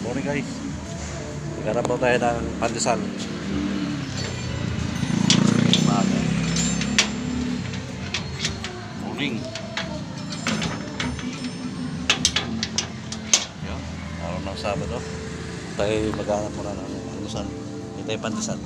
Morning guys. Maghanap po tayo ng pandesal. Umaga. Morning. Yan. Araw ng Sabado. Tayo maghanap muna ng pandesal. Hindi tayo pandesal.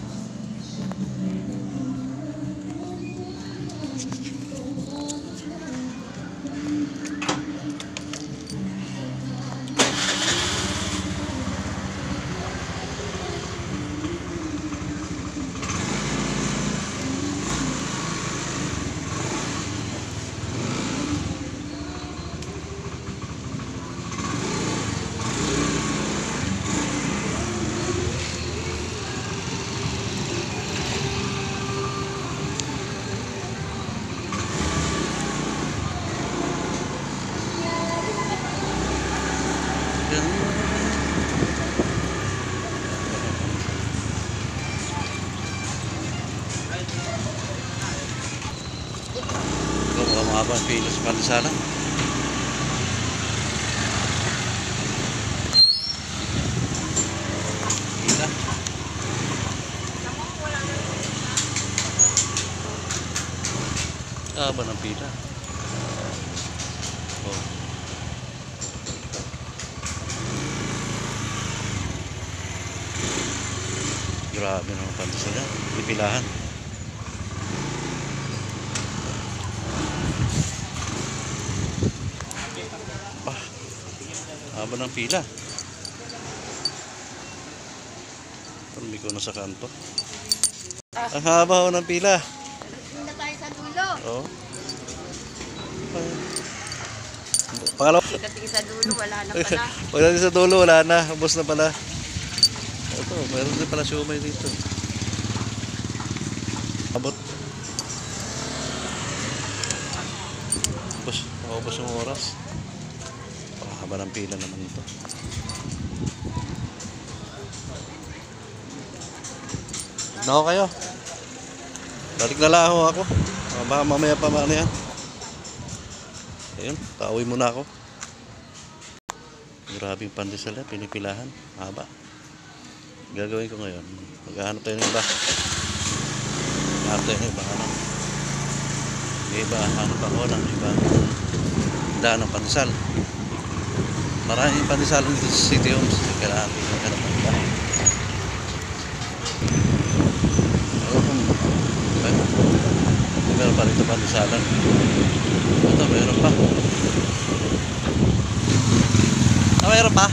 Ito mukhang mahaba ang pila sa pandesalan. Pila. Haba ng pila. Oh. Grabe naman pandesal yan. Pipilahan. Haba ng pila. Parang ko na sa kanto. Ang haba ho ng pila. Punta tayo sa dulo. Oo. Pangalawa. Pagdating sa dulo, wala na pala. Pagdating sa dulo, wala na. Ubos na pala. Ito, meron din pala siumay dito. Abot. Ubos yung oras. Haba ng pila naman ito. Nako kayo. Balik na lang ako. Baka mamaya pa ano yan. Ayun, pauwi muna ako. Grabe yung pandesal yan, pinipilahan. Haba. Gagawin ko ngayon. Maghahanap tayo ng iba. Maghahanap tayo ng iba. Iba, hanap ako ng iba. Daan ng pandesal. Maraming pandesal dito sa City Homes. Kailangan natin maghanap ng iba. Meron pa rito pandesalan. Ito, meron pa. Meron pa.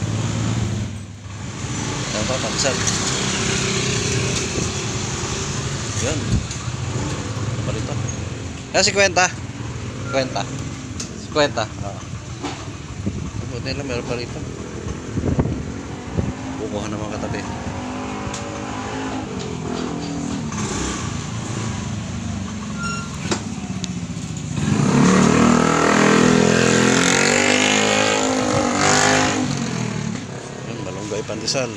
Meron pa, pandesal. Yan. Meron pa rito. Yan, 50. 50. 50. Oo. Buti lang, meron pa rito. Kukuha ng mga katabi. Yan, malunggay pandesal.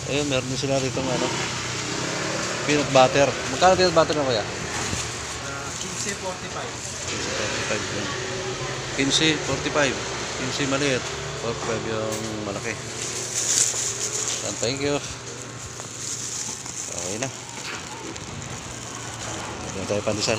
Ayun, meron din sila rito ng ano, peanut butter. Magkano peanut butter na kaya? 15.45. 15.45. 15 maliit. 45 yung malaki. Thank you. Okay na. Ito tayo pandesal.